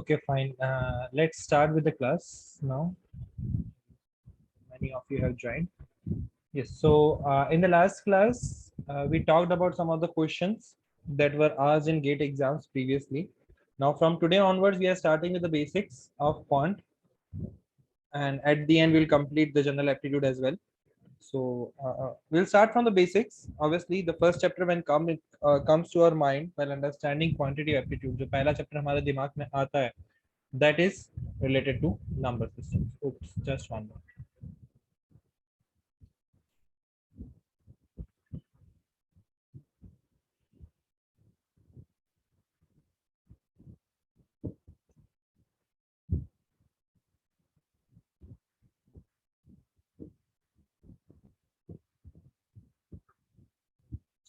Okay, fine. Let's start with the class now. Many of you have joined. Yes. So in the last class, we talked about some of the questions that were asked in GATE exams previously. Now, from today onwards, we are starting with the basics of quant, and at the end, we'll complete the general aptitude as well. So we'll start from the basics. Obviously, the first chapter when comes to our mind while understanding quantitative aptitude, जो पहला chapter हमारे दिमाग में आता है, that is related to number systems. Oops, just one more.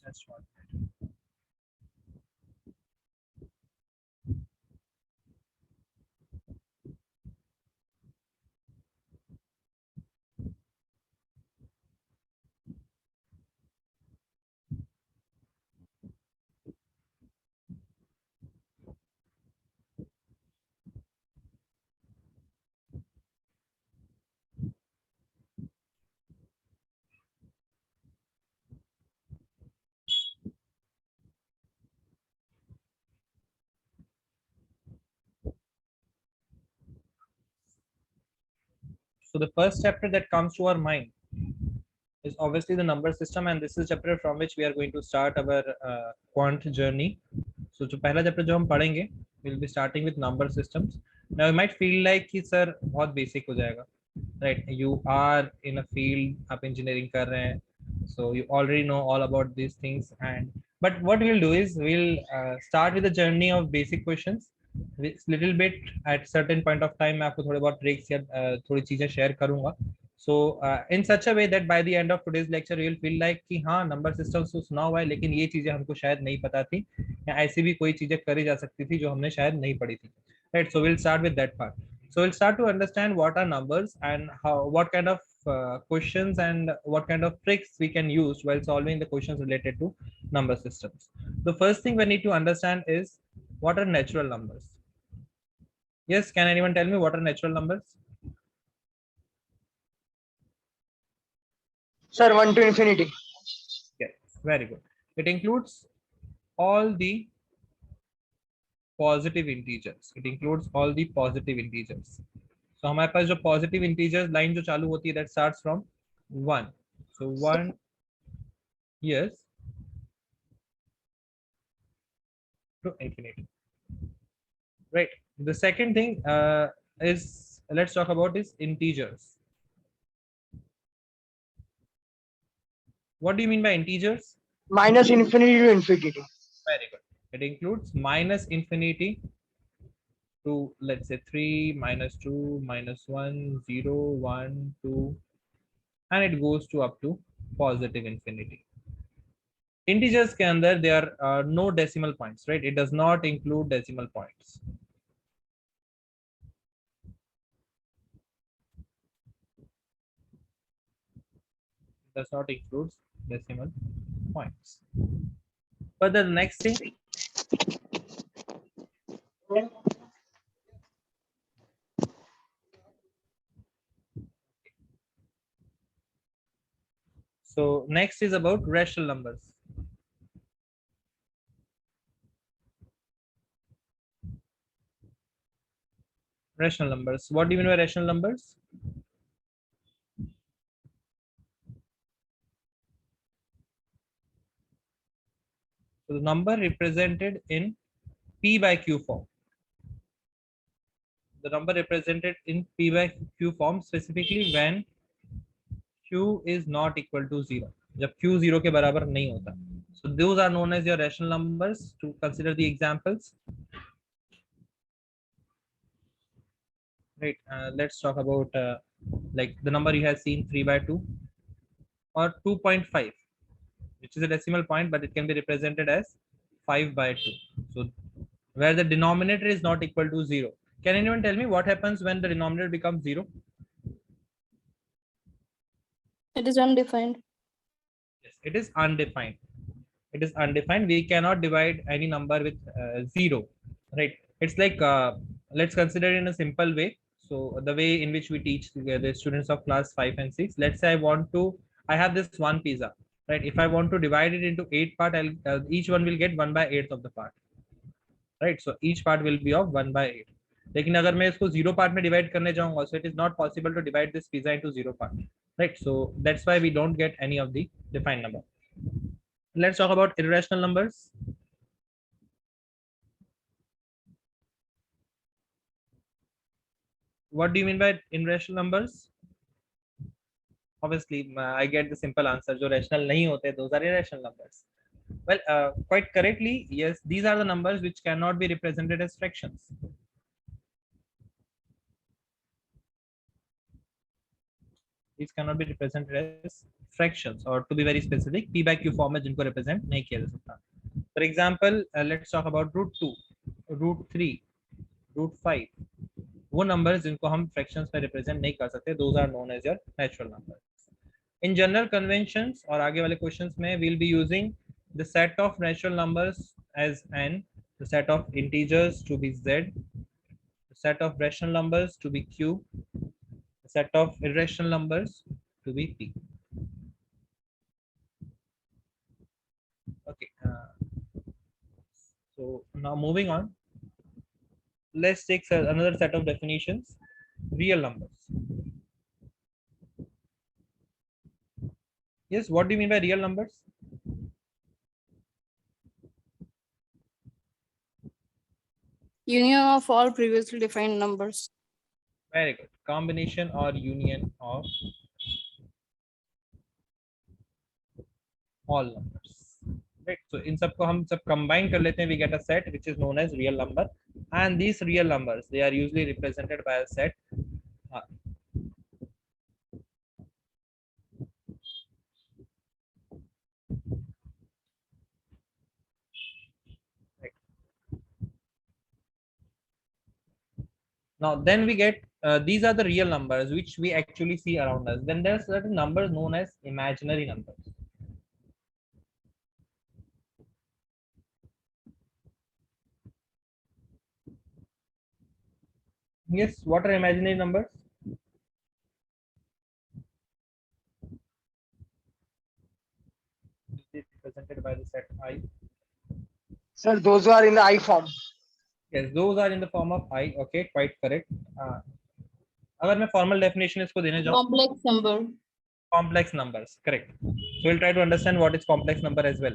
Just one. So the first chapter that comes to our mind is obviously the number system, and this is chapter from which we are going to start our quant journey. So जो पहला chapter जो हम पढ़ेंगे, we'll be starting with number systems. Now you might feel like कि sir बहुत basic हो जाएगा, right? You are in a field, आप engineering कर रहे हैं, so you already know all about these things. And but what we'll do is we'll start with the journey of basic questions. With little bit at certain point of time मैं आपको थोड़े बहुत tricks या थोड़ी चीजें share करूंगा. So in such a way that by the end of today's lecture you will feel like कि हाँ number systems तो सुना हुआ है लेकिन ये चीजें हमको शायद नहीं पता थी या ऐसी भी कोई चीजें करी जा सकती थी जो हमने शायद नहीं पढ़ी थी. Right, so we'll start with that part. So we'll start to understand what are numbers and how, what kind of questions and what kind of tricks we can use while solving the questions related to number systems. The first thing we need to understand is what are natural numbers. Yes, can anyone tell me what are natural numbers? Sir, 1 to infinity. Yes, very good. It includes all the positive integers. It includes all the positive integers. So हमारे पास जो positive integers line जो चालू होती है that starts from 1. So 1, yes, to infinity. Right. The second thing is, let's talk about is integers. What do you mean by integers? Minus infinity to infinity. Very good. It includes minus infinity to, let's say, 3, minus 2, minus 1, 0, 1, 2, and it goes to up to positive infinity. Integers के अंदर there are no decimal points, right? It does not include decimal points. It does not include decimal points. But the next thing, so next is about rational numbers. Rational numbers. What do you mean by rational numbers? So the number represented in P by Q form. The number represented in P by Q form specifically when Q is not equal to 0. जब Q 0 के बराबर नहीं होता. So those are known as your rational numbers. To consider the examples. Right. Let's talk about like the number you have seen 3 by 2 or 2.5, which is a decimal point, but it can be represented as 5 by 2. So where the denominator is not equal to 0. Can anyone tell me what happens when the denominator becomes 0? It is undefined. Yes, it is undefined. It is undefined. We cannot divide any number with 0, right? It's like let's consider it in a simple way. So the way in which we teach the students of class 5 and 6, let's say I have this one pizza, right? If I want to divide it into 8 part, each one will get 1 by 8th of the part, right? So each part will be of 1 by 8. लेकिन अगर मैं इसको 0 part में divide करने जाऊंगा, so it is not possible to divide this pizza into 0 part, right? So that's why we don't get any of the defined number. Let's talk about irrational numbers. What do you mean by irrational numbers? Obviously I get the simple answer, जो rational नहीं होते, those are irrational numbers. Well, quite correctly, yes, these are the numbers which cannot be represented as fractions. These cannot be represented as fractions, or to be very specific, p by q form में जिनको represent नहीं किया जा सकता. For example, let's talk about root 2, root 3, root 5. वो numbers जिनको हम fractions में represent नहीं कर सकते, those are known as your natural numbers. In general conventions और आगे वाले questions में we'll be using the set of natural numbers as n, the set of integers to be z, the set of rational numbers to be q, the set of irrational numbers to be p. Okay, so now moving on, let's take another set of definitions. Real numbers. Yes, what do you mean by real numbers? Union of all previously defined numbers. Very good. Combination or union of all numbers. Right. So in सबको हम सब combine कर लेते हैं, we get a set which is known as real number, and these real numbers, they are usually represented by a set R. Right. Now then we get these are the real numbers which we actually see around us. Then there are certain numbers known as imaginary numbers. Yes, what are imaginary numbers? It is represented by the set I. Sir, those are in the I form. Yes, those are in the form of I. Okay, quite correct. अगर मैं formal definition इसको देने जाऊँ, Complex number. complex numbers, correct. So we'll try to understand what is complex number as well.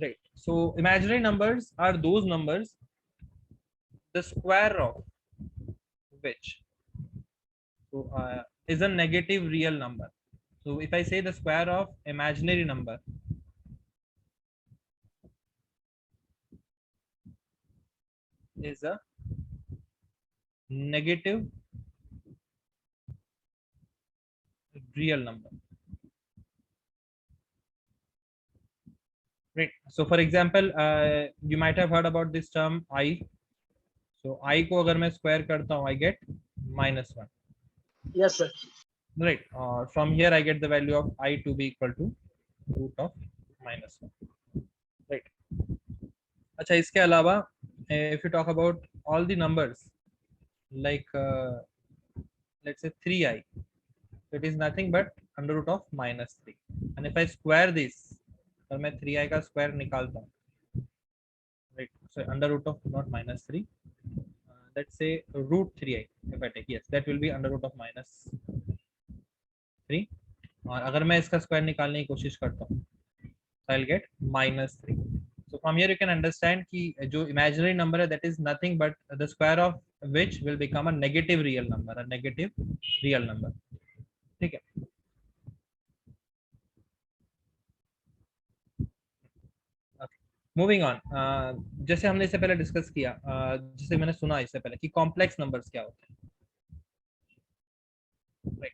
Right. So imaginary numbers are those numbers the square of which is a negative real number. So if I say the square of imaginary number is a negative real number. Right. So for example, you might have heard about this term I. So I को अगर मैं square करता हूँ, I get -1. Yes, sir. Right. From here I get the value of I to be equal to root of -1. Right. अच्छा, इसके अलावा if you talk about all the numbers like let's say 3i, it is nothing but under root of -3. And if I square this, तो मैं 3i का square निकालता हूँ, right? So under root of not -3, let's say root 3i. If I take, yes, that will be under root of -3. और अगर मैं इसका square निकालने की कोशिश करता हूँ, I'll get -3. So from here you can understand कि जो imaginary number है, that is nothing but the square of which will become a negative real number, a negative real number. ठीक है. मूविंग ऑन, जैसे हमने इससे पहले डिस्कस किया, जैसे मैंने सुना इससे पहले कि कॉम्प्लेक्स नंबर्स क्या होते हैं, right?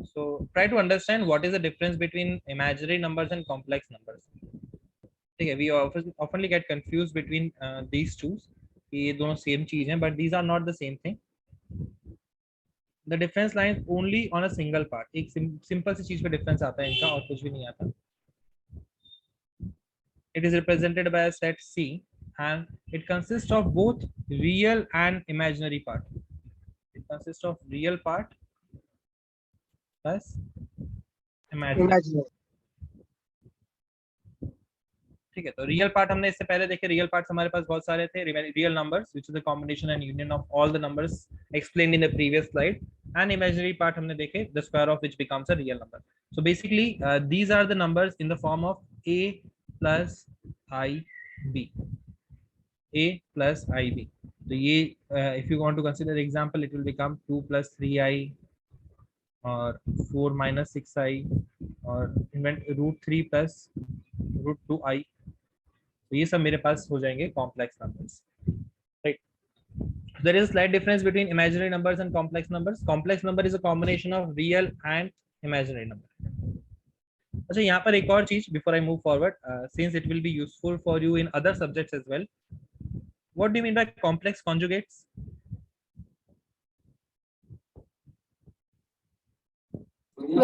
So try to understand what is the difference between imaginary numbers and complex numbers. ठीक है, we oftenly get confused between these two कि ये दोनों सेम चीज हैं, but these are not the same thing. The difference lies only on a single part. एक simple सी चीज पे डिफरेंस आता है इनका, और कुछ भी नहीं आता. It is represented by a set C and it consists of both real and imaginary part. It consists of real part plus imaginary. Imaginary. ठीक है, तो रियल पार्ट हमने इससे पहले देखे. रियल पार्ट्स हमारे पास बहुत सारे थे. Real numbers which is the combination and union of all the numbers explained in the previous slide. And imaginary part हमने देखे, the square of which becomes a real number. So basically these are the numbers in the form of a plus ib. a plus ib. तो ये if you want to consider example, it will become 2 plus 3i और 4 minus 6i और root 3 plus root 2i. तो ये सब मेरे पास हो जाएंगे complex numbers, right. There is a slight difference between imaginary numbers and complex numbers. Complex number is a combination of real and imaginary number. अच्छा, यहाँ पर एक और चीज before I move forward, since it will be useful for you in other subjects as well. What do you mean by complex conjugates?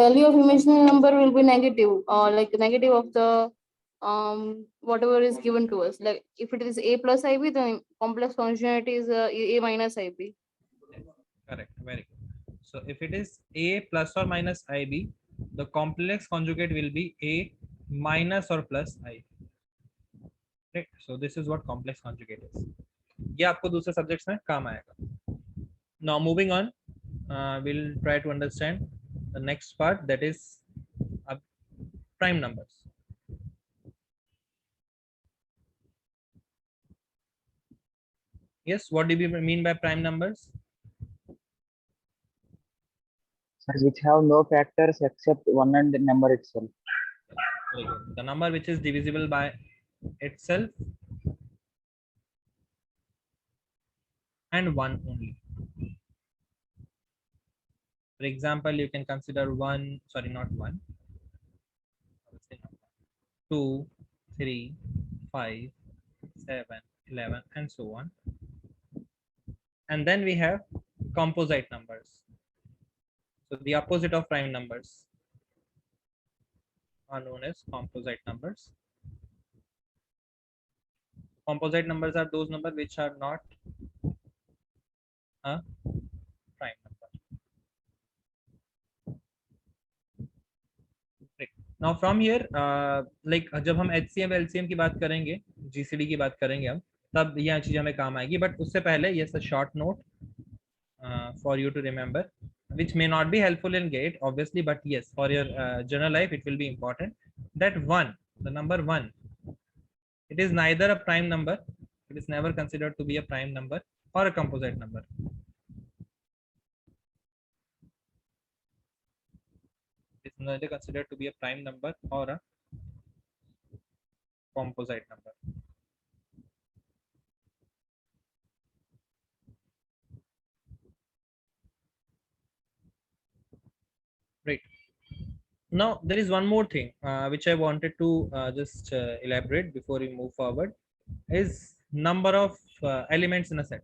Value of imaginary number will be negative, like negative of the whatever is given to us. Like if it is a plus ib, then complex conjugate is a minus ib. Correct, very good. So if it is a plus or minus ib, the complex conjugate will be a minus or plus ib. Right. So this is what complex conjugate is. ये आपको दूसरे subjects में काम आएगा. Now moving on, we'll try to understand the next part, that is prime numbers. Yes, what do we mean by prime numbers? Which have no factors except one and the number itself. Very good. The number which is divisible by itself and one only. For example, you can consider one, sorry, not one, 2, 3, 5, 7, 11, and so on. And then we have composite numbers. So the opposite of prime numbers are known as composite numbers. Composite numbers are those numbers which are not a prime number. Now from here, like जब हम HCM LCM की बात करेंगे, GCD की बात करेंगे हम, तब यह चीज हमें काम आएगी. बट उससे पहले yes, a short note for you to remember, which may not be helpful in GATE obviously, but yes, for your general life it will be important. That one, the number one, it is neither a prime number, it is never considered to be a prime number or a composite number. It's neither considered to be a prime number or a composite number. Right. Now there is one more thing which I wanted to just elaborate before we move forward, is number of elements in a set.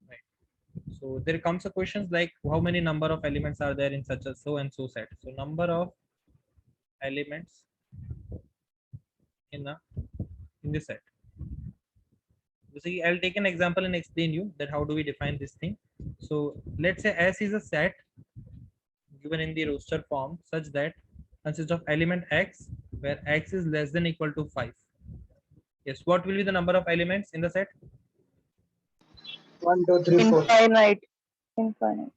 Right. So there comes a questions like how many number of elements are there in such a so and so set. So number of elements in this set. See, I'll take an example and explain you that how do we define this thing. So let's say S is a set given in the roster form such that consists of element X where X is less than equal to 5. Yes, what will be the number of elements in the set? 1, 2, 3, 4. Infinite. Infinite.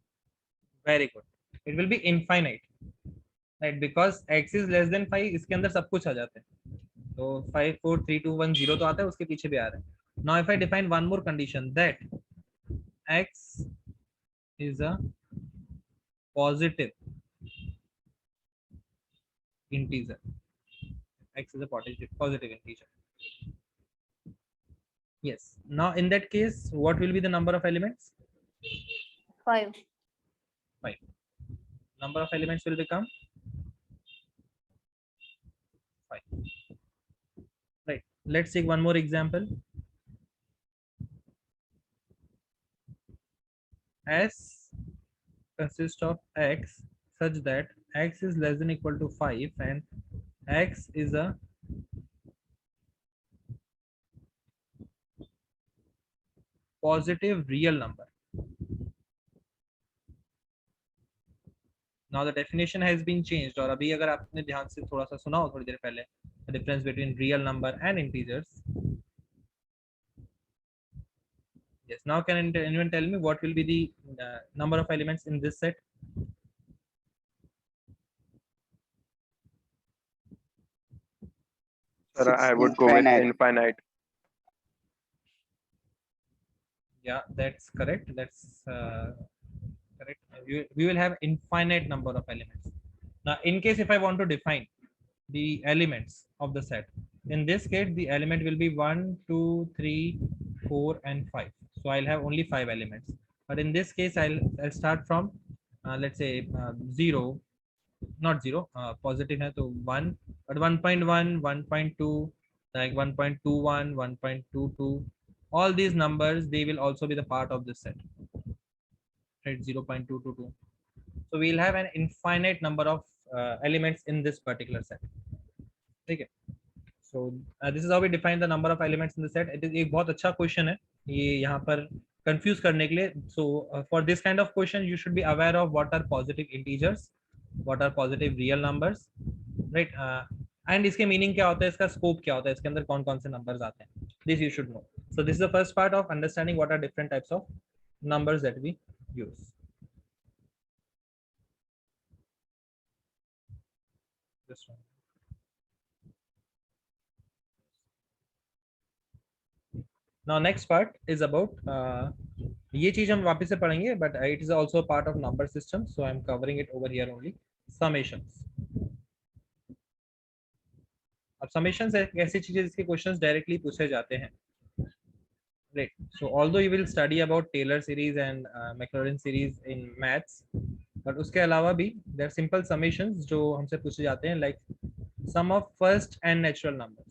Very good. It will be infinite, right? Because X is less than 5, इसके अंदर सब कुछ आ जाते हैं. तो 5, 4, 3, 2, 1, 0 तो आता है, उसके पीछे भी आ रहा है. Now if I define one more condition, that X is a positive integer. X is a positive integer. Yes. Now in that case, what will be the number of elements? 5. 5. Number of elements will become 5. Right. Let's take one more example. S consists of X such that X is less than equal to 5 and X is a positive real number. Now the definition has been changed. और अभी अगर आपने ध्यान से थोड़ा सा सुना हो थोड़ी देर पहले, the difference between real number and integers. Yes. Now can anyone tell me what will be the number of elements in this set? Sir, I would go with infinite. Yeah, that's correct. That's correct. We will have infinite number of elements. Now, in case if I want to define the elements of the set, in this case, the element will be 1, 2, 3, 4, and 5. So I'll have only 5 elements. But in this case, I'll start from let's say 0, not 0, positive है तो 1, but 1.1, 1.2, like 1.21, 1.22, all these numbers, they will also be the part of this set, right? 0.222. So we'll have an infinite number of elements in this particular set. ठीक है? So this is how we define the number of elements in the set. It is एक बहुत अच्छा question है ये यहाँ पर confuse करने के लिए. So for this kind of question, you should be aware of what are positive integers, what are positive real numbers, right? And इसके meaning क्या होता है, इसका scope क्या होता है, इसके अंदर कौन कौन से numbers आते हैं. This you should know. So this is the first part of understanding what are different types of numbers that we use. This one. Now next part is about ये चीज हम वापस से पढ़ेंगे, but it is also a part of number system, so I am covering it over here only. Summations. अब summations एक ऐसी चीज है जिसके questions directly पूछे जाते हैं, right? So although you will study about Taylor series and Maclaurin series in maths, but उसके अलावा भी there are simple summations जो हमसे पूछे जाते हैं, like sum of first and natural numbers.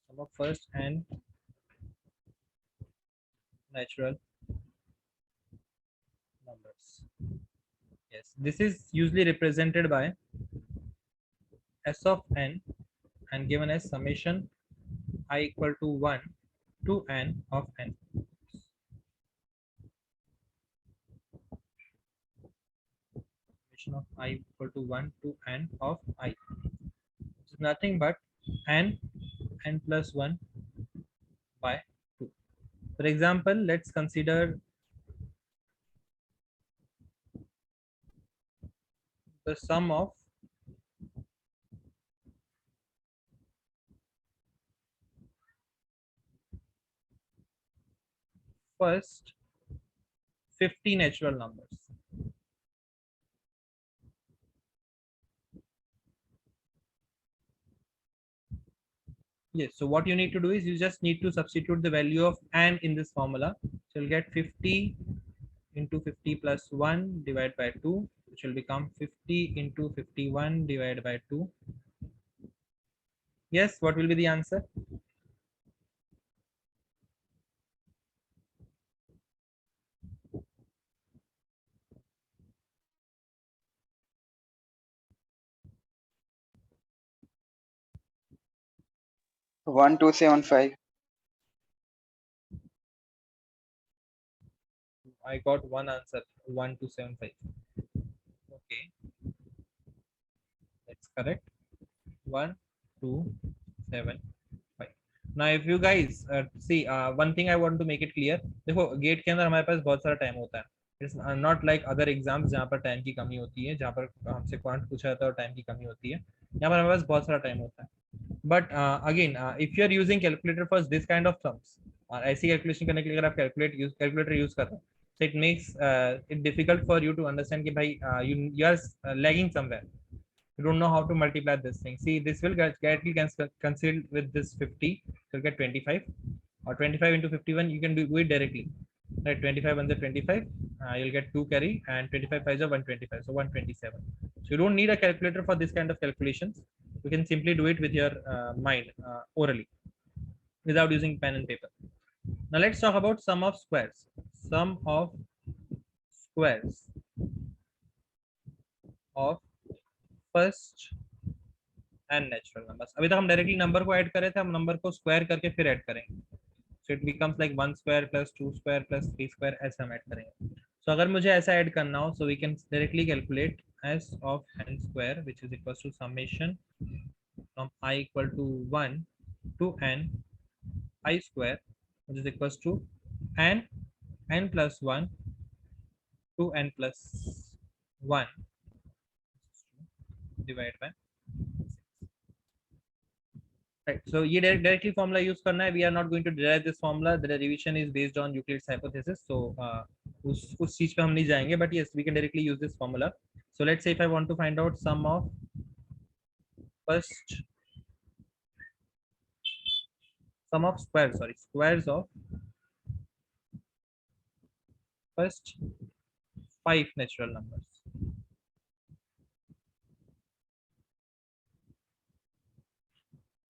Sum of first and natural numbers. Yes, this is usually represented by S of n and given as summation I equal to 1 to n of n. Summation of I equal to 1 to n of I. Which is nothing but n plus 1 by 2. For example, let's consider the sum of first 50 natural numbers. Yes, so what you need to do is you just need to substitute the value of n in this formula. So you'll get 50 into 50 plus 1 divided by 2, which will become 50 into 51 divided by 2. Yes, what will be the answer? One two 7 5. I got one answer, 1275. Okay, that's correct. 1275. Now if you guys see one thing I want to make it clear, देखो gate के अंदर हमारे पास बहुत सारा time होता है. It's not like other exams जहाँ पर टाइम की कमी होती है, जहाँ पर हमसे क्वांट पूछा जाता है और टाइम की कमी होती है. यहाँ पर हमारे पास बहुत सारा टाइम होता है. But again, if you are using calculator for this kind of sums, और ऐसी कैलकुलेशन करने के लिए अगर आप कैलकुलेटर यूज कर रहे हो, so it makes it difficult for you to understand कि भाई you are lagging somewhere. You don't know how to multiply this thing. See, this will get cancelled with this 50. You'll get 25, or 25 into 51. You can do it directly. Right, 25 under 25. You'll get 2 carry, and 25 5 are 125, so 127. So you don't need a calculator for this kind of calculations. You can simply do it with your mind orally, without using pen and paper. Now let's talk about sum of squares. Sum of squares of first n natural numbers. अभी तक हम directly number को add कर रहे थे, हम number को square करके फिर ऐड करेंगे। So it becomes like 1 square plus 2 square plus 3 square, ऐसे हम ऐड करेंगे। सो अगर मुझे ऐसा ऐड करना हो, so we can directly calculate S of n square which is equal to summation from i equal to 1 to n i square which is equals to n plus 1 to n plus 1 divided by 6. Right, so ये directly formula use करना है. We are not going to derive this formula. The derivation is based on Euclid's hypothesis. So उस चीज पे हम नहीं जाएंगे, but yes, we can directly use this formula. So let's say if I want to find out sum of squares of first 5 natural numbers.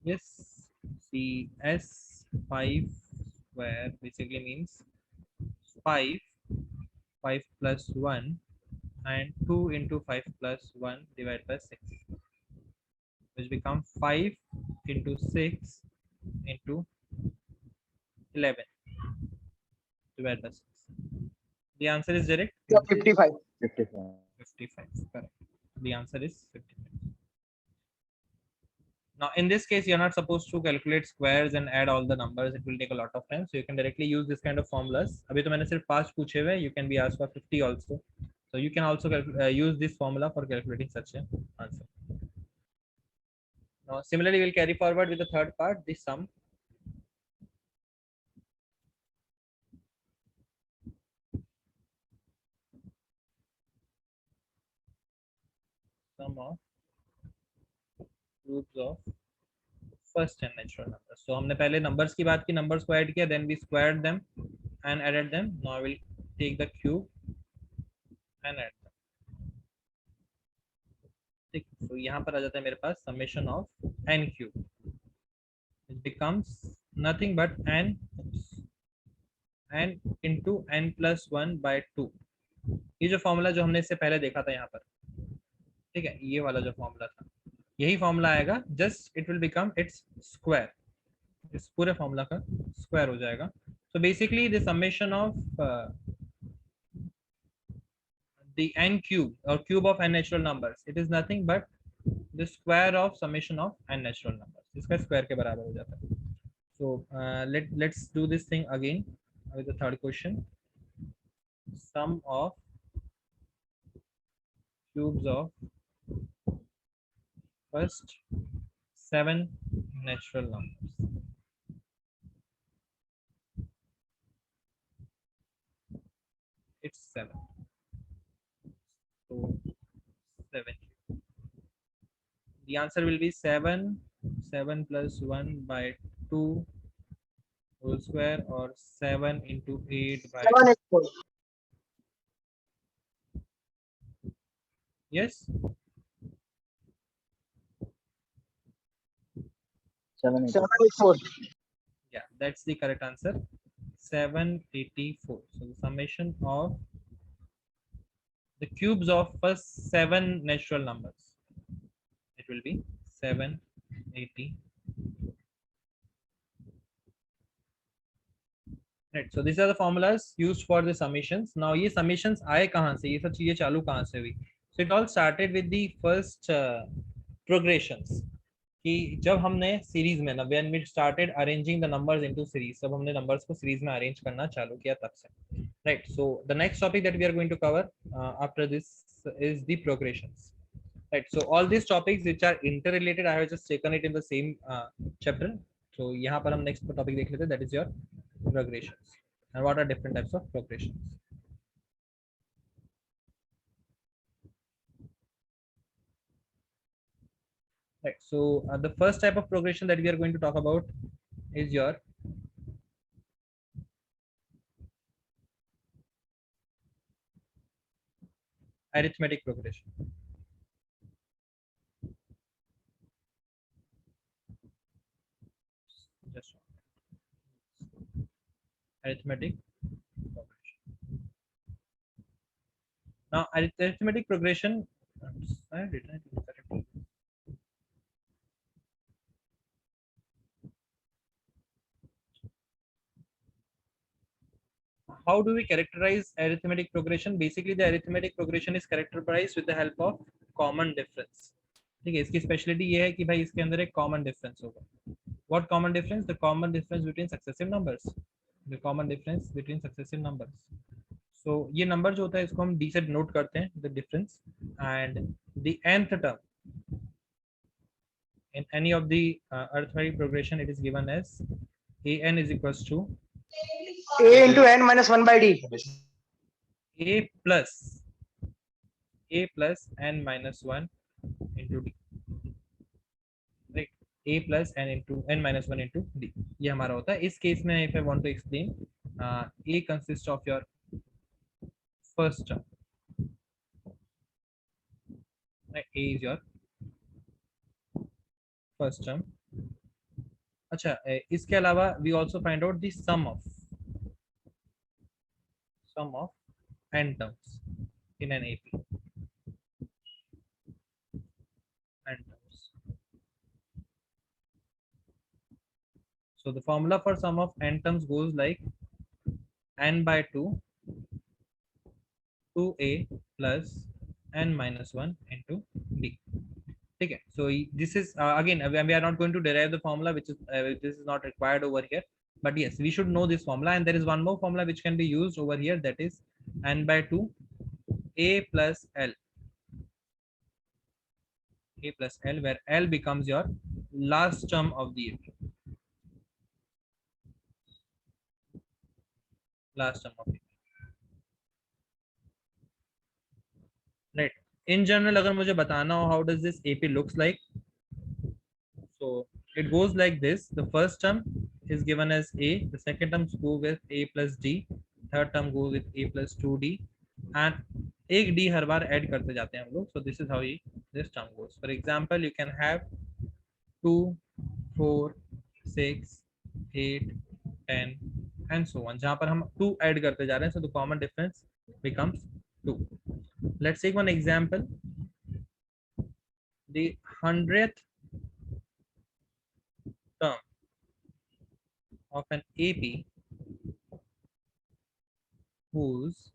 Yes, see S5 square basically means 5 plus 1 and 2 into 5 plus 1 divided by 6, which become 5 into 6 into 11 divided by 6. The answer is direct. 55. 55. 55, correct. The answer is 55. Now in this case, you're not supposed to calculate squares and add all the numbers. It will take a lot of time. So you can directly use this kind of formulas. अभी तो मैंने सिर्फ 5 पूछे हुए. You can be asked for 50 also. So you can also use this formula for calculating such an answer. Now similarly, we'll carry forward with the third part, the sum. Sum of cubes of first and natural numbers. So हमने पहले numbers की बात की, numbers को add किया, then we squared them and added them. Now I will take the cube and add them. ठीक, so यहाँ पर आ जाता है मेरे पास summation of n cube. It becomes nothing but n into n plus 1 by 2. ये जो formula जो हमने इससे पहले देखा था यहाँ पर, ठीक है, ये वाला जो फॉर्मूला था, यही फॉर्मूला आएगा, just it will become its square. इस पूरे फॉर्मूला का स्क्वायर हो जाएगा. So basically the summation of the n cube or cube of n natural numbers, it is nothing but the square of summation of n natural numbers. इसका square के बराबर हो जाता है. So let's do this thing again with the third question. Sum of cubes of first 7 natural numbers. It's 7. So 7. The answer will be 7 plus 1 by 2 whole square, or 7 into 8 by 784. yes 784. yeah, that's the correct answer. 784. So the summation of the cubes of first 7 natural numbers, it will be 780. Right, so these are the formulas used for the summations. Now ये summations आए कहाँ से, ये सब चीजें चालू कहाँ से हुई? So it all started with the first progressions. कि जब हमने सीरीज में, when we started arranging the numbers into series, जब हमने numbers को series में arrange करना चालू किया तब से. Right, so the next topic that we are going to cover after this is the progressions. Right, so all these topics which are interrelated, I have just taken it in the same chapter. So यहाँ पर हम next topic देख लेते हैं, that is your progressions. And what are different types of progressions? Right, so the first type of progression that we are going to talk about is your arithmetic progression. Just arithmetic progression. Now arithmetic progression, I did not correctly. how do we characterize arithmetic progression? Basically the arithmetic progression is characterized with the help of common difference. ठीक है, इसकी speciality ये है कि भाई इसके अंदर एक कॉमन डिफरेंस होगा. What common difference? The common difference between successive numbers. The common difference between successive numbers. So ये नंबर जो होता है इसको हम d से डिनोट करते हैं, the difference, and the nth term in any of the arithmetic progression it is given as an is equals to A into n minus 1 by d. a plus n minus 1 into d. Right? A plus n into n minus 1 into d. ये हमारा होता है. इस case में if I want to explain, a consists of your first term. Right? A is your first term. अच्छा, इसके अलावा we also find out the sum of n terms in an AP. N terms. So the formula for sum of n terms goes like n by 2 2a plus n minus 1 into d. Okay, so this is again we are not going to derive the formula, which is this is not required over here, but yes, we should know this formula. And there is one more formula which can be used over here, that is n by 2 a plus l, where l becomes your last term of the AP. Last term of AP. Right. In general, अगर मुझे बताना हो how does this AP looks like, so it goes like this. The first term is given as a, the second term go with a plus d, third term goes with a plus 2d, and एक d हर बार add करते जाते हैं हम लोग. So this is how this term goes. For example, you can have 2 4 6 8 10 and so on, जहाँ पर हम 2 add करते जा रहे हैं. So the common difference becomes 2. Let's take one example. The 100th term of an AP whose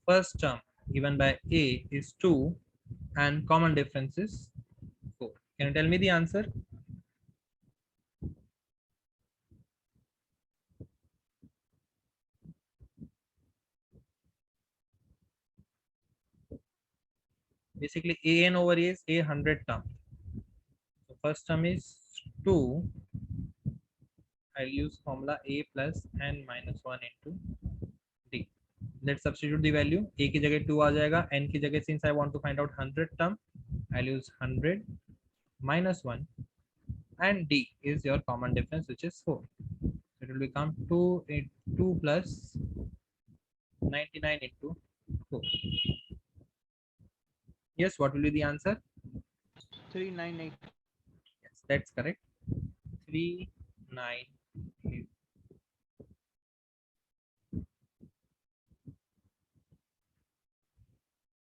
first term given by a is 2 and common difference is 4. Can you tell me the answer? Basically an over a is a 100 term. So first term is 2. I'll use formula a plus n minus 1 into d. Let's substitute the value. A की जगह 2 आ जाएगा, n की जगह since I want to find out 100 term, I'll use 100 minus 1, and d is your common difference, which is 4. So it will become 2 plus 99 into 4. Yes, what will be the answer? 398. Yes, that's correct. 398.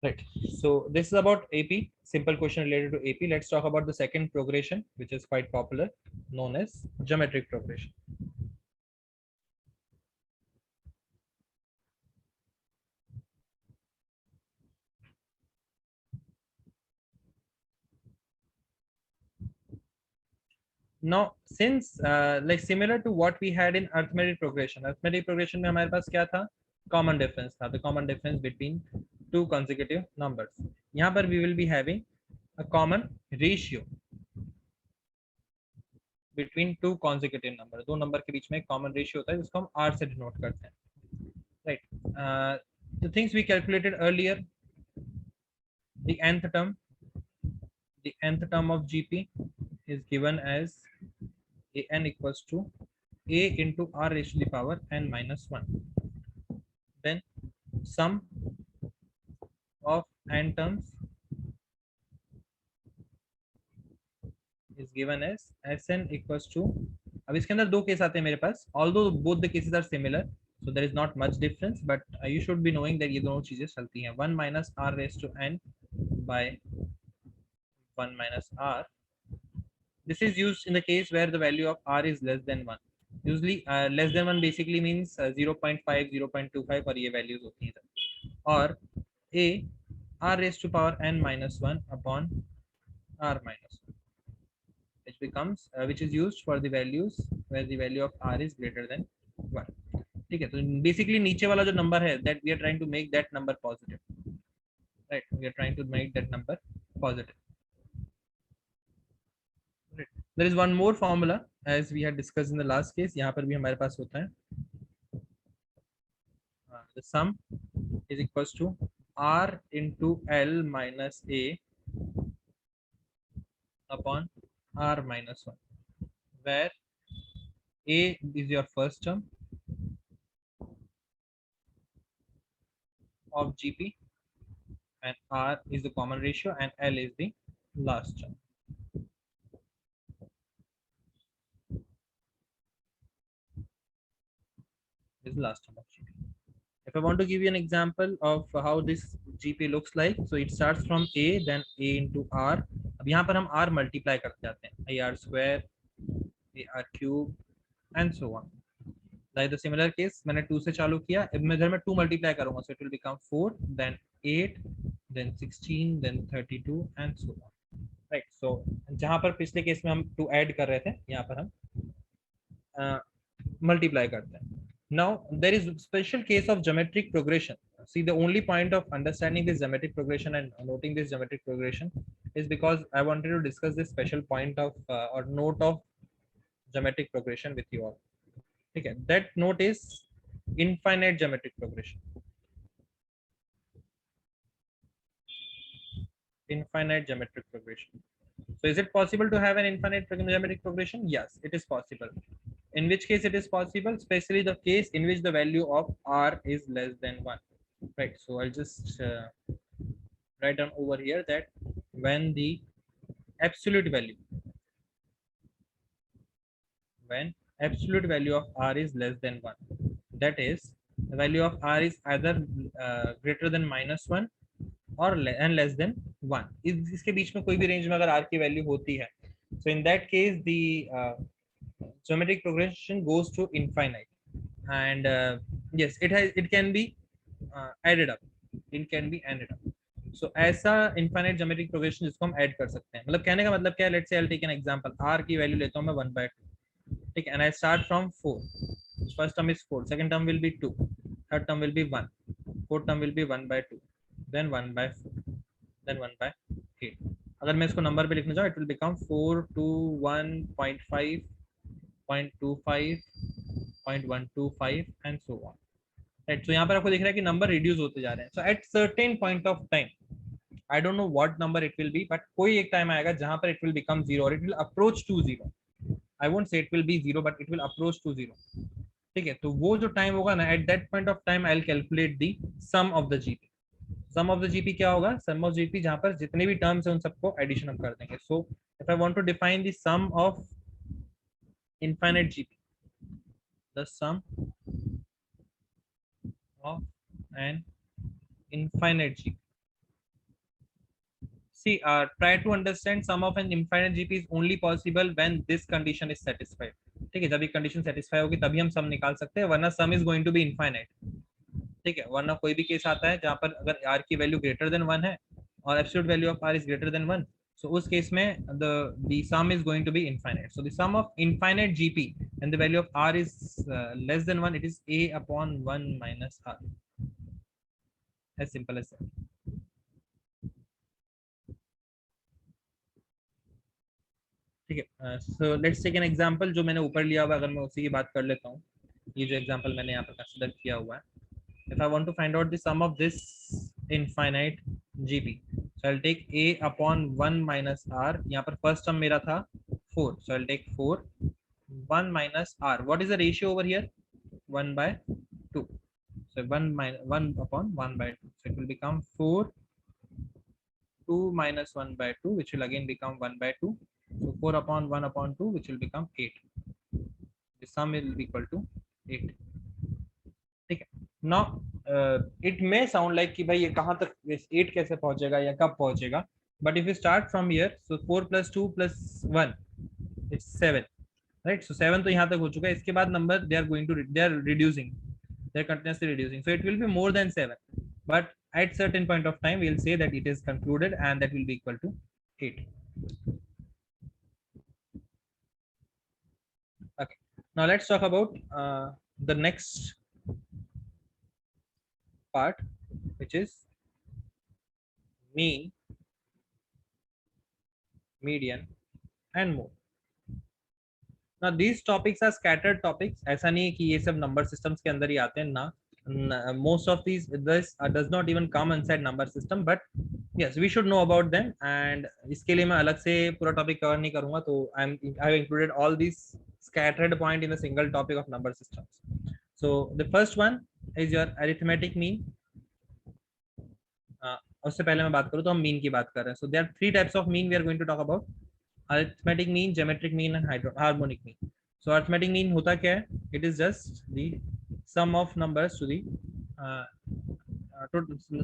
Right. So this is about AP. Simple question related to AP. Let's talk about the second progression, which is quite popular, known as geometric progression. Now, since like similar to what we had in arithmetic progression में हमारे पास क्या था? Common difference था. The common difference between two consecutive numbers. यहाँ पर we will be having a common ratio between two consecutive numbers. दो number के बीच में common ratio होता है, जिसको हम R से denote करते हैं. Right. The things we calculated earlier, the nth term of GP is given as an equals to a into r raised to the power n minus 1. Then sum of n terms is given as Sn equals to, अब इसके अंदर दो case आते हैं मेरे पास, although both the cases are similar, so there is not much difference, but you should be knowing that ये दोनों चीजें चलती हैं. 1 minus r raised to n by 1 minus r. This is used in the case where the value of r is less than 1. Usually less than 1 basically means 0.5 0.25 और ये values होती हैं और a r raised to power n minus 1 upon r minus 1 which becomes which is used for the values where the value of r is greater than 1. ठीक है, तो basically नीचे वाला जो नंबर है that we are trying to make that number positive, right? We are trying to make that number positive. Right. There is one more formula as we had discussed in the last case. यहाँ पर भी हमारे पास होता है the sum is equals to r into l minus a upon r minus 1, where a is your first term of GP and r is the common ratio and l is the last term. This is the last term of GP. If I want to give you an example of how this GP looks like, so it starts from a, then a into r. अब यहाँ पर हम r multiply करते जाते हैं, ar square, ar cube, and so on. Like the similar case, मैंने 2 से चालू किया, अब मैं इधर में 2 multiply करूँगा, so it will become 4, then 8, then 16, then 32, and so on. Right. So जहाँ पर पिछले केस में हम 2 add कर रहे थे, यहाँ पर हम multiply करते हैं. Now there is special case of geometric progression. See, the only point of understanding this geometric progression and noting this geometric progression is because I wanted to discuss this special point of or note of geometric progression with you all. Okay, that note is infinite geometric progression. Infinite geometric progression. So is it possible to have an infinite geometric progression? Yes, it is possible. In which case it is possible, especially the case in which the value of r is less than 1. Right. So I'll just write down over here that when the absolute value of r is less than 1, that is the value of r is either greater than -1 or and less than 1. इसके बीच में कोई भी range में अगर r की value होती है, so in that case the geometric progression goes to infinite, and yes, it can be added up. It can be added up. So ऐसा infinite geometric progression जिसको हम add कर सकते हैं, मतलब कहने का मतलब क्या है, let's say I'll take an example, r की वैल्यू लेता हूँ मैं 1/2, ठीक है, and I start from 4. First term is 4, second term will be 2, third term will be 1, fourth term will be 1/2, then 1/4, then 1/8. अगर मैं इसको नंबर पे लिखना चाहूँ, it will become 4 to 1.5, 0.25, 0.125 and so on. Right. So यहाँ पर आपको दिख रहा है कि नंबर रिड्यूस होते जा रहे हैं. So at certain point of time, I don't know what number it will be, but कोई एक टाइम आएगा जहाँ पर it will become 0 or it will approach to 0. I won't say it will be 0, but it will approach to 0. ठीक है, तो वो जो टाइम होगा ना, at that point of time I'll calculate the sum of the GP. Sum of the GP क्या होगा? Sum of GP जहाँ पर जितने भी टर्म्स हैं उन सबको एडिशन हम कर देंगे. So if I want to define the sum of infinite GP, the sum of an infinite GP. See, try to understand sum of an infinite GP is only possible when this condition is satisfied. ठीक है, जब ये condition satisfy होगी तभी हम sum निकाल सकते हैं, वरना sum is going to be infinite. ठीक है, वरना कोई भी केस आता है जहाँ पर अगर r की वैल्यू ग्रेटर देन 1 है और absolute value of r is greater than 1, so उस केस में the sum is going to be infinite. So the sum of infinite GP and the value of r is less than 1, it is a upon 1 minus r. As simple as that. ठीक है, so let's take an example जो मैंने ऊपर लिया हुआ, अगर मैं उसी की बात कर लेता हूँ. ये जो एग्जांपल मैंने यहाँ पर कंसीडर किया हुआ है, if I want to find out the sum of this infinite GP, so I'll take a upon 1 minus r. यहाँ पर first term मेरा था 4, so I'll take 4, 1 minus r. What is the ratio over here? 1/2. So 1 upon 1/2. So it will become 4, 2 minus 1/2, which will again become 1/2. So 4 upon 1 upon 2, which will become 8. The sum will be equal to 8. ठीक है. Now it may sound like कि भाई ये कहाँ तक 8 कैसे पहुंचेगा या कब पहुंचेगा, but if you start from here, so 4 plus 2 plus 1 it's 7, right. So 7 तो यहाँ तक हो चुका है. इसके बाद number they are reducing, they are continuously reducing, so it will be more than 7, but at certain point of time we'll say that it is concluded and that will be equal to 8. Okay, now let's talk about the next part, which is mean, median and mode. Now these topics are scattered topics. ऐसा नहीं है कि ये सब number systems के अंदर ही आते हैं ना. Most of these this does not even come inside number system, but yes, we should know about them. And इसके लिए मैं अलग से पूरा topic cover नहीं करूँगा. तो I have included all these scattered point in a single topic of number systems. So the first one is your arithmetic mean. उससे पहले मैं बात करूँ तो हम mean की बात कर रहे हैं. So there are 3 types of mean we are going to talk about: arithmetic mean, geometric mean and harmonic mean. So arithmetic mean होता क्या है? It is just the sum of numbers to the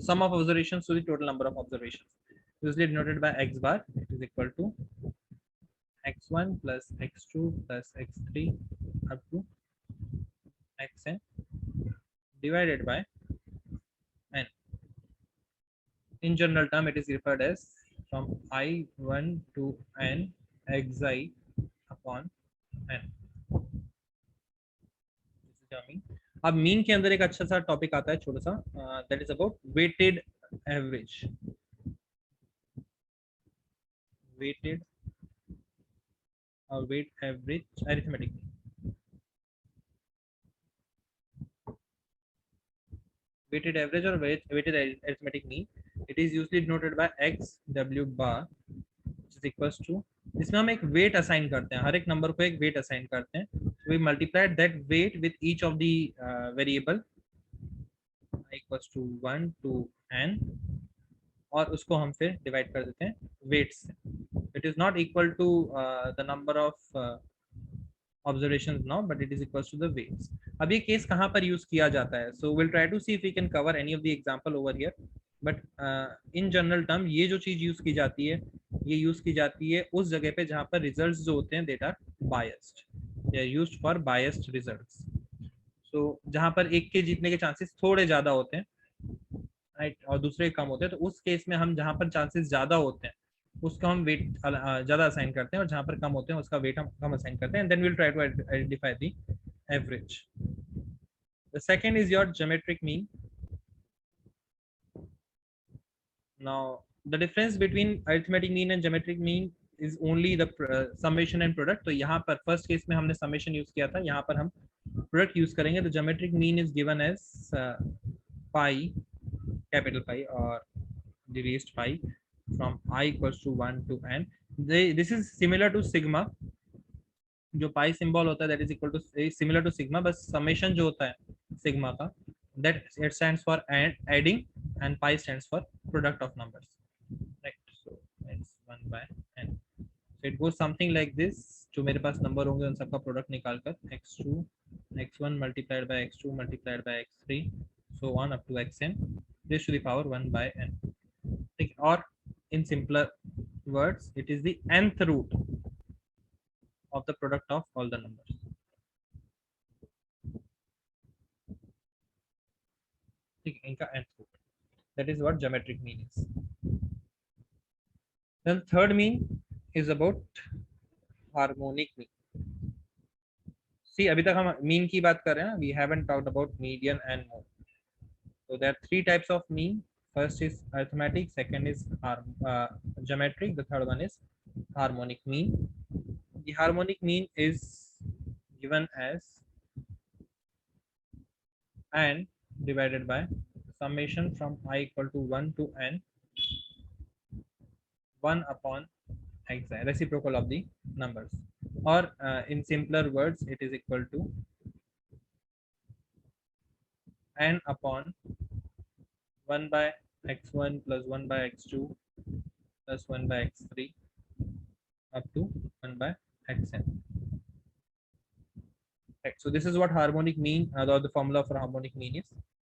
sum of observations to the total number of observations, usually denoted by x bar. It is equal to x1 plus x2 plus x3 up to xn divided by n. In general term, it is referred as from I1 to n xi upon n. अब mean के अंदर एक अच्छा सा topic आता है छोटा सा, that is about weighted average. Weighted और weight average arithmetic mean. weighted average or weighted arithmetic mean, it is usually denoted by x w bar, which is equals to, इसमें हम एक weight assign करते हैं, हर एक नंबर को एक weight assign करते हैं. So we multiply that weight with each of the variable equals to 1 to n, और उसको हम फिर डिवाइड कर देते हैं weights से. It is not equal to the number of observations now, but it is equals to the weights. अब ये केस कहाँ पर यूज किया जाता है? So we'll try to see if we can cover any of the example over here, but in general term ये जो चीज यूज की जाती है, ये यूज की जाती है उस जगह पे जहाँ पर रिजल्ट्स जो होते हैं that are biased, they are used for biased results. So जहाँ पर एक के जीतने के चांसेस थोड़े ज्यादा होते हैं, राइट, और दूसरे कम होते हैं, तो उस केस में हम जहाँ पर चांसेस ज्यादा होते हैं उसका हम वेट ज्यादा असाइन करते हैं, और जहां पर कम होते हैं उसका वेट हम कम असाइन करते हैं. And then we will try to identify the average. The second is your geometric mean. Now the difference between arithmetic mean and geometric mean is only the summation and product. तो यहाँ पर first case में हमने summation use किया था, यहाँ पर हम प्रोडक्ट यूज करेंगे. The geometric mean is given as pi, capital pi और the raised pi from I equals to 1 to n. This is similar to sigma. जो पाई सिंबल होता है that is equal to similar to sigma, बस summation जो होता है sigma का, that it stands for adding and pi stands for product of numbers, right? So it's 1 by n. So it goes something like this. जो मेरे पास number होंगे उन सबका प्रोडक्ट निकालकर x2 x1 multiplied by x2 multiplied by x3 so on up to xn raised to the power 1 by n. ठीक, और in simpler words, it is the nth root of the product of all the numbers. इनका nth root. That is what geometric mean is. Then third mean is about harmonic mean. See, अभी तक हम mean की बात कर रहे हैं. We haven't talked about median and mode. So there are 3 types of mean. First is arithmetic, second is geometric, the third one is harmonic mean. The harmonic mean is given as n divided by summation from I equal to 1 to n 1 upon xi, reciprocal of the numbers, or in simpler words it is equal to n upon 1 by x1 plus 1 by x2 plus 1 by x3 up to 1 by xn. Right, so this is what harmonic mean, or the formula for harmonic mean is.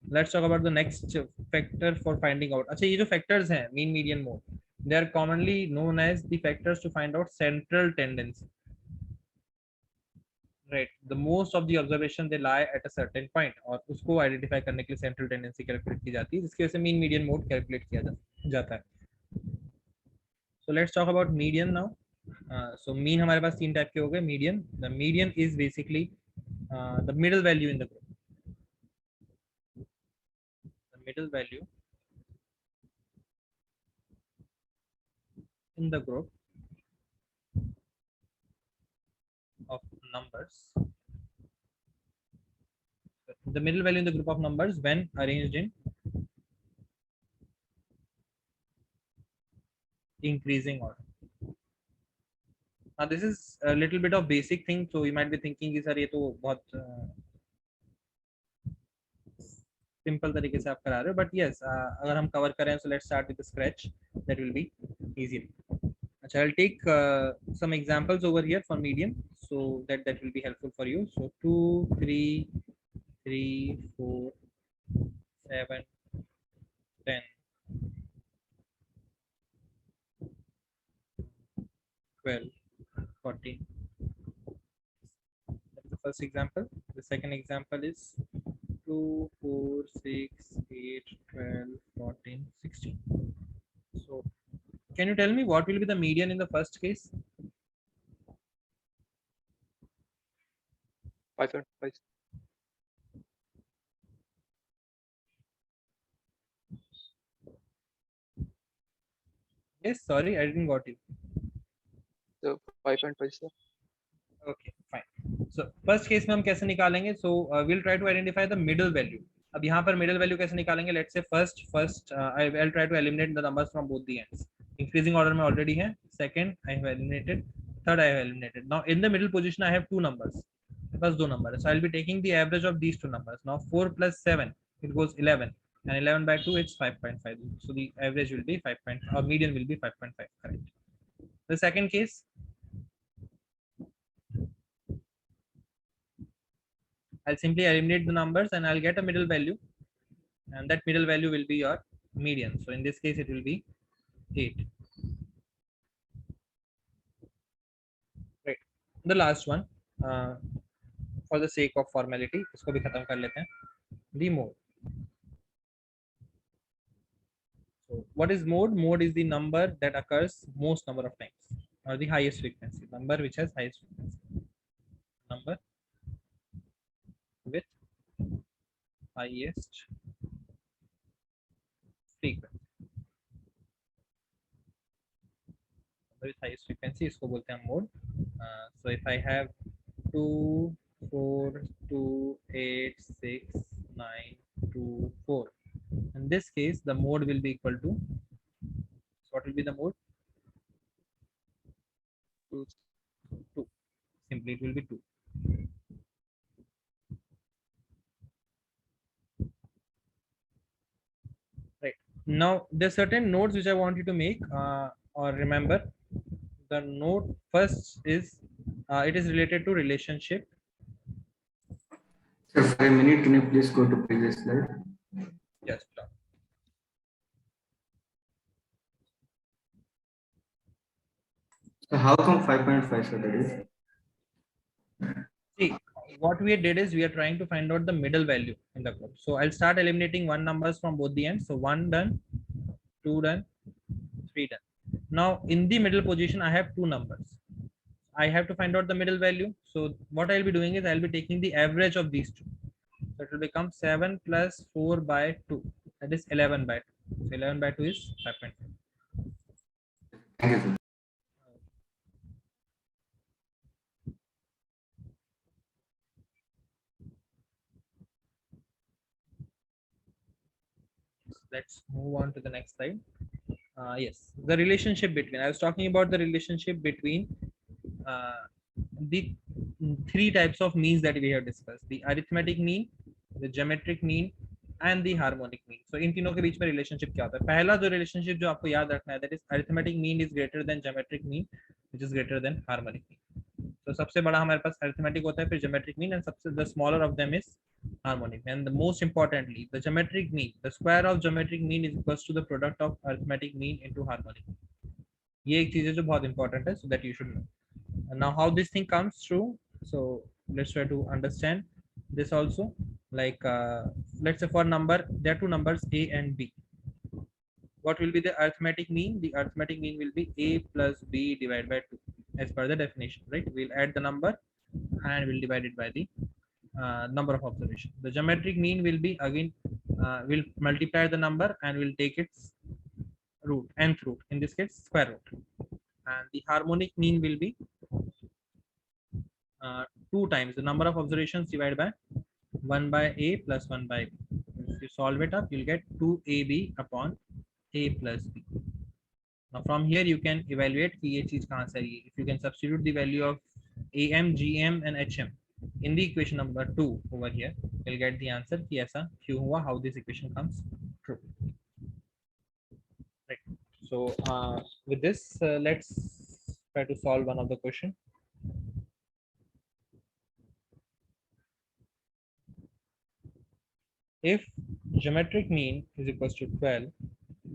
Let's talk about the next factor for finding out. अच्छा, ये जो factors हैं mean, median, mode, they are commonly known as the factors to find out central tendency. Right the most of the observation they lie at a certain point, और उसको identify करने के लिए central tendency calculate की जाती है, जिसकी वजह से मीन मीडियन मोड कैलकुलेट किया जाता है. So let's talk about median now. So mean हमारे पास तीन टाइप के हो गए. Median, the median is basically the middle value in the group. The middle value in the group of numbers, the middle value in the group of numbers when arranged in increasing order. Now this is a little bit of basic thing, so you might be thinking कि sir ये तो बहुत simple तरीके से आप करा रहे हो, बट यस अगर हम कवर करें, so let's start with the scratch, that will be easier. अच्छा, I'll take some examples over here for median, so that will be helpful for you. So 2 3 3 4 7 10 12 14. That's the first example. The second example is 2 4 6 8 12 14 16. So can you tell me what will be the median in the first case? 5.5. Yes, sorry, I didn't got you. So 5.5, sir. Okay, fine. So first case में हम कैसे निकालेंगे? So we'll try to identify the middle value. अब यहाँ पर middle value कैसे निकालेंगे? Let's say first I'll try to eliminate the numbers from both the ends. Increasing order में already है. Second I have eliminated. Third I have eliminated. Now in the middle position I have two numbers. मेरे पास दो number है. So I'll be taking the average of these two numbers. Now 4 plus 7 it goes 11, and 11 by 2 it's 5.5. So the average will be 5.5, or median will be 5.5. Correct. The second case, I'll simply eliminate the numbers and I'll get a middle value, and that middle value will be your median. So in this case it will be 8. Right. The last one, for the sake of formality, इसको भी खत्म कर लेते हैं. The mode. So what is mode? Mode is the number that occurs most number of times, or the highest frequency. Number which has highest frequency. Number with highest frequency. With highest frequency इसको बोलते हैं mode. So if I have 2 4 2 8 6 9 2 4, in this case the mode will be equal to, so what will be the mode? 2 2. Simply it will be 2. Right. Now there are certain nodes which I want you to make or remember. The node first is it is related to relationship. Sir, for a minute, can you please go to previous slide? Yes, sure. So how come 5.5, sir, that is? See, what we did is we are trying to find out the middle value in the group. So I'll start eliminating one numbers from both the ends. So 1 done, 2 done, 3 done. Now in the middle position I have two numbers. I have to find out the middle value. So what I'll be doing is I'll be taking the average of these two. So it will become 7 plus 4 by 2. That is 11 by 2. So 11 by 2 is 5.5. Thank you, sir. Let's move on to the next slide. Yes, the relationship between, I was talking about the relationship between the three types of means that we have discussed: the arithmetic mean, the geometric mean, and the harmonic mean. So इन तीनों के बीच में relationship क्या होता है? पहला जो relationship जो आपको याद रखना है, that is arithmetic mean is greater than geometric mean, which is greater than harmonic mean. So सबसे बड़ा हमारे पास arithmetic होता है, फिर geometric mean, and सबसे the smaller of them is harmonic. And the most importantly, the geometric mean, the square of geometric mean is equals to the product of arithmetic mean into harmonic mean. ये एक चीज है जो बहुत important है, so that you should know. And now how this thing comes through? So Let's try to understand this also. Like let's say for number, there are two numbers a and b. What will be the arithmetic mean? The arithmetic mean will be a plus b divided by 2 as per the definition, right? We'll add the number and we'll divide it by the number of observations. The geometric mean will be again, we'll multiply the number and we'll take its root, nth root, in this case square root. And the harmonic mean will be 2 times the number of observations divided by 1 by a plus 1 by b. If you solve it up, you'll get 2ab upon a plus b. Now from here you can evaluate कि ये चीज कहाँ से आई है. If you can substitute the value of am, gm and hm in the equation number 2 over here, you'll get the answer कि ऐसा क्यों हुआ, how this equation comes true. Right. So with this, let's try to solve one of the question. If geometric mean is equals to 12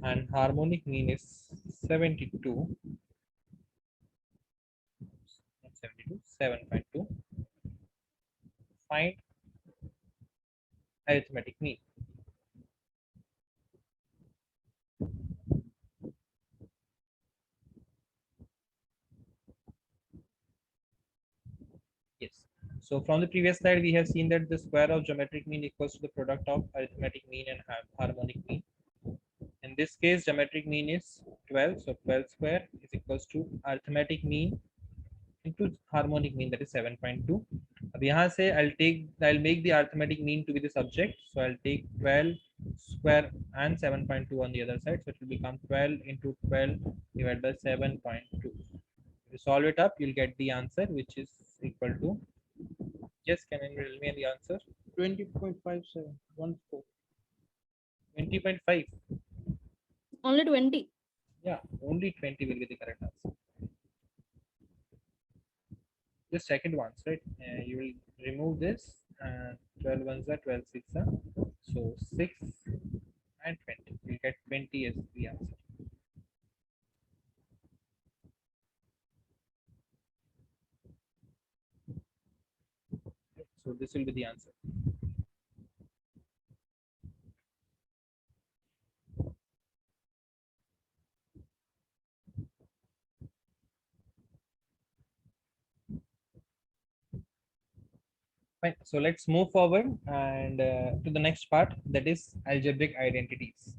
and harmonic mean is 72, 7.2, find arithmetic mean. Yes. So from the previous slide, we have seen that the square of geometric mean equals to the product of arithmetic mean and harmonic mean. In this case, geometric mean is 12, so 12 square is equals to arithmetic mean into harmonic mean, that is 7.2. अब यहाँ से I'll make the arithmetic mean to be the subject, so I'll take 12 square and 7.2 on the other side, so it will become 12 into 12 divided by 7.2. If you solve it up, you'll get the answer, which is equal to, yes, can you tell me the answer? 20.5714. 20.5. Only 20. Yeah, only 20 will be the correct answer. Just check it once, right? You will remove this, and 12 ones are 12 six are, so 6 and 20. You get 20 as the answer. So this will be the answer. Fine. So let's move forward and to the next part, that is algebraic identities.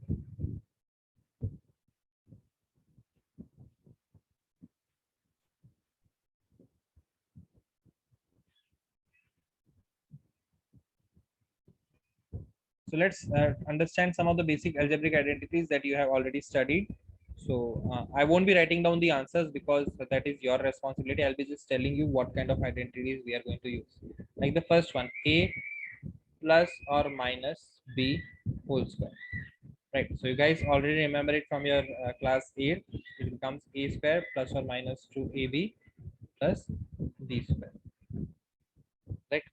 So let's understand some of the basic algebraic identities that you have already studied. So I won't be writing down the answers because that is your responsibility. I'll be just telling you what kind of identities we are going to use. Like the first one, a plus or minus b whole square. Right. So you guys already remember it from your class 8. It becomes a square plus or minus 2ab plus b square. Right.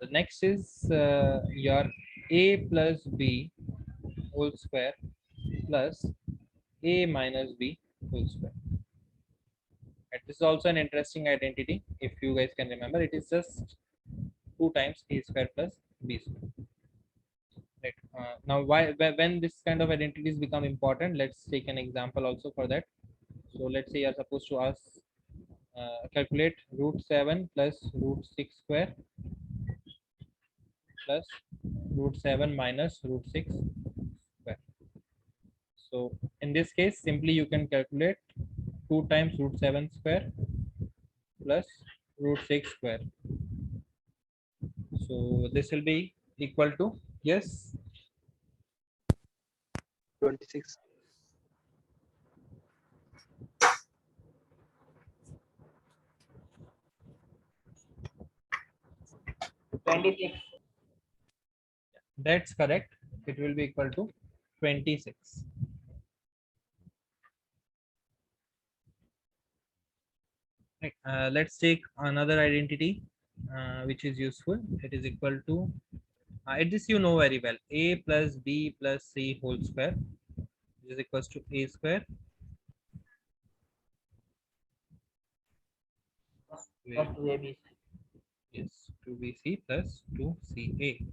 The next is your a plus b whole square plus a minus b whole square. And this is also an interesting identity. If you guys can remember, it is just 2 times a square plus b square. Right. Now, when this kind of identities become important, let's take an example also for that. So let's say you are supposed to ask, calculate root 7 plus root 6 square plus root 7 minus root 6 square. So in this case, simply you can calculate 2 times root 7 square plus root 6 square. So this will be equal to, yes, 26. 26. that's correct. It will be equal to 26. Right. Let's take another identity which is useful. It is equal to, this you know very well, a plus b plus c whole square is equals to a square. Plus 2ab. Yes, 2bc plus 2ca.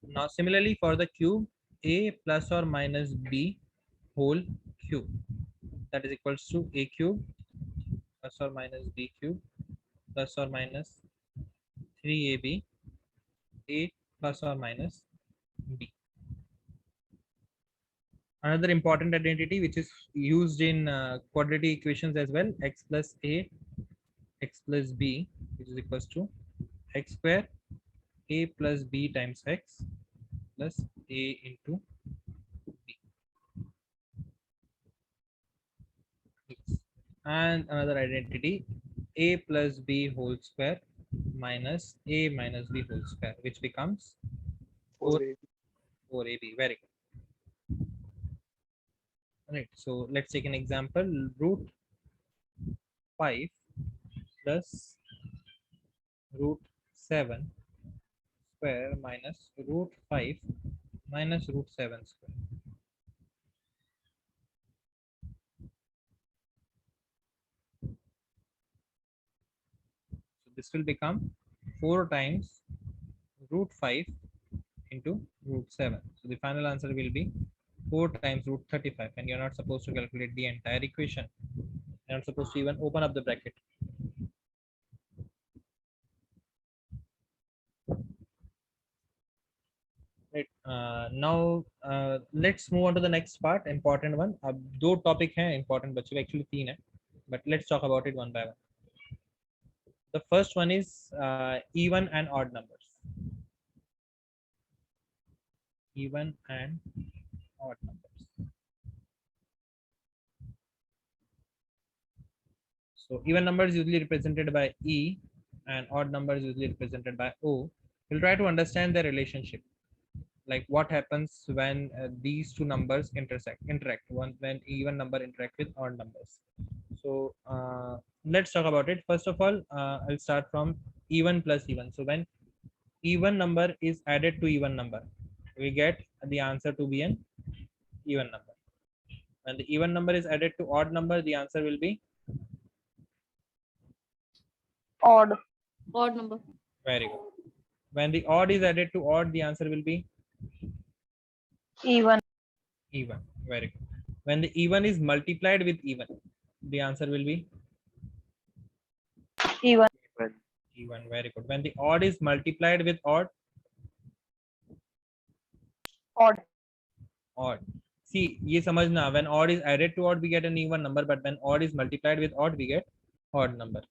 Now similarly for the cube, a plus or minus b whole cube, that is equals to a cube plus or minus b cube plus or minus 3ab, a plus or minus b. Another important identity which is used in quadratic equations as well, x plus a, x plus b, which is equals to x square a plus b times x plus a into b. And another identity, a plus b whole square minus a minus b whole square, which becomes 4, 4ab. 4ab. Very good. Right. So let's take an example. Root 5 plus root 7 square minus root 5 minus root 7 square. So this will become 4 times root 5 into root 7. So the final answer will be 4 times root 35, and you're not supposed to calculate the entire equation. You're not supposed to even open up the bracket. Right. Now let's move on to the next part, important one. अब दो topic हैं important, बच्चों actually तीन है, but let's talk about it one by one. The first one is even and odd numbers. Even and odd numbers. So even numbers usually represented by E and odd numbers usually represented by O. We'll try to understand their relationship. Like what happens when these two numbers interact when even number interact with odd numbers. So let's talk about it. First of all, I'll start from even plus even. So when even number is added to even number, we get the answer to be an even number. When the even number is added to odd number, the answer will be Odd number. very good. When the odd is added to odd, the answer will be Even. even. Very good. When the even is multiplied with even, the answer will be Even. even. Very good. When the odd is multiplied with odd, Odd. odd. See, ये समझना, when odd is added to odd, we get an even number, but when odd is multiplied with odd, we get odd number.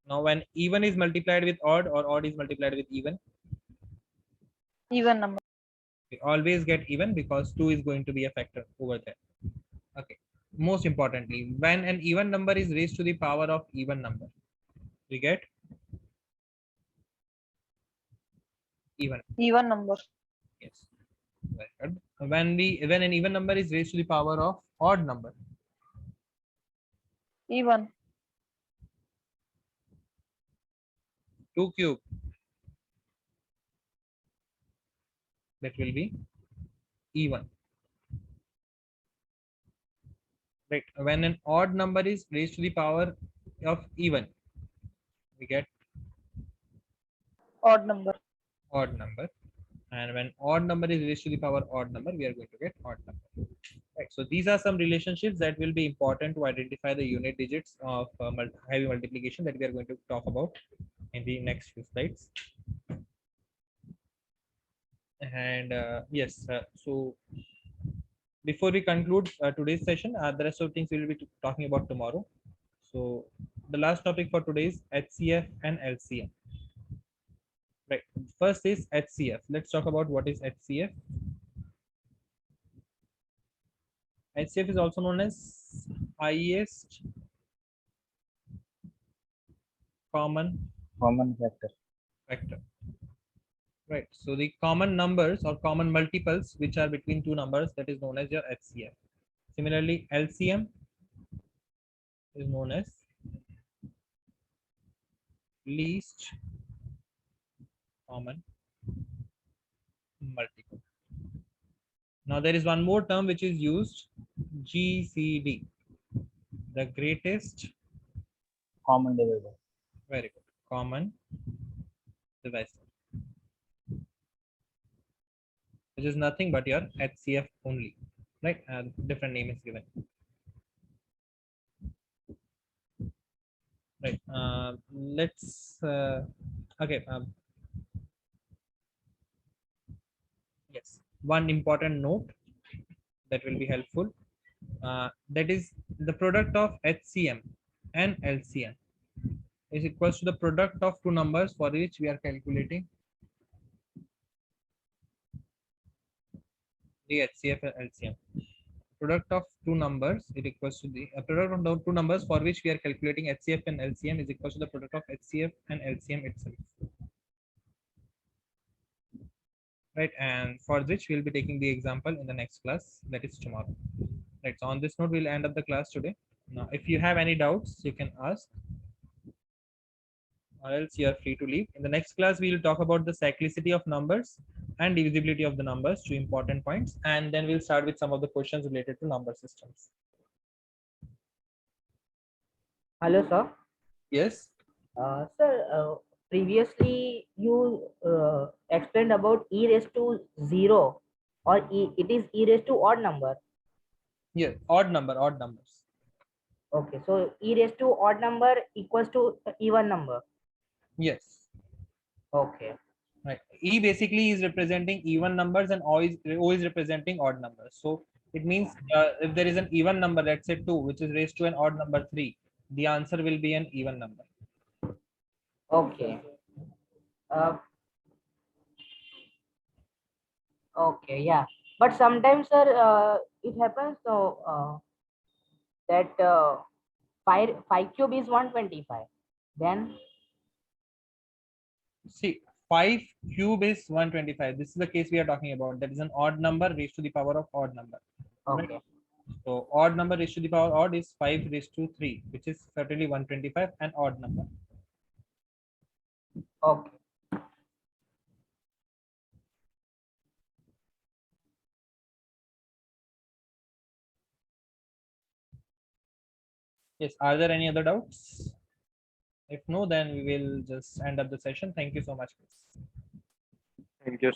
Now, when even is multiplied with odd or odd is multiplied with Even number. we always get even because 2 is going to be a factor over there. Okay. Most importantly, when an even number is raised to the power of even number, we get even. Even number. Yes. Very good. When an even number is raised to the power of odd number, Even. 2 cube, that will be even. Right. When an odd number is raised to the power of even, we get Odd number. odd number. And when odd number is raised to the power odd number, we are going to get odd number. Right. So these are some relationships that will be important to identify the unit digits of heavy multiplication that we are going to talk about in the next few slides. And yes, so before we conclude today's session, the rest of things we will be talking about tomorrow. So the last topic for today is HCF and LCM. Right. First is HCF. Let's talk about what is HCF. HCF is also known as highest common factor. Right. So the common numbers or common multiples which are between two numbers, that is known as your HCF. Similarly, LCM is known as least common multiple. Now there is one more term which is used, GCD, the greatest common divisor. very good. common divisor, which is nothing but your HCF only, right? Different name is given, right? Let's okay. Yes, one important note that will be helpful. That is the product of HCM and LCM is equals to the product of two numbers for which we are calculating the HCF and LCM. Product of two numbers is equals to the product of the two numbers for which we are calculating HCF and LCM is equals to the product of HCF and LCM itself, right? And for which we'll be taking the example in the next class, that is tomorrow, right? So on this note, we'll end up the class today. Now, if you have any doubts, you can ask, or else you are free to leave. In the next class, we will talk about the cyclicity of numbers and divisibility of the numbers, two important points, and then we'll start with some of the questions related to number systems. Hello, sir. Yes. Sir, previously you explained about e raised to 0 or it is e raised to odd number. Yes, odd numbers. Okay, so e raised to odd number equals to even number. Yes. Okay. Right. E basically is representing even numbers and O is representing odd numbers. So it means if there is an even number, let's say 2, which is raised to an odd number 3, the answer will be an even number. Okay. Okay, yeah. But sometimes, sir, it happens so that 5 cube is 125. Then See, 5 cube is 125. This is the case we are talking about. That is an odd number raised to the power of odd number. okay. Right? So odd number raised to the power odd is 5 raised to 3, which is certainly 125, an odd number. Okay. Yes. Are there any other doubts? If no, then we will just end up the session. Thank you so much. Thank you, sir.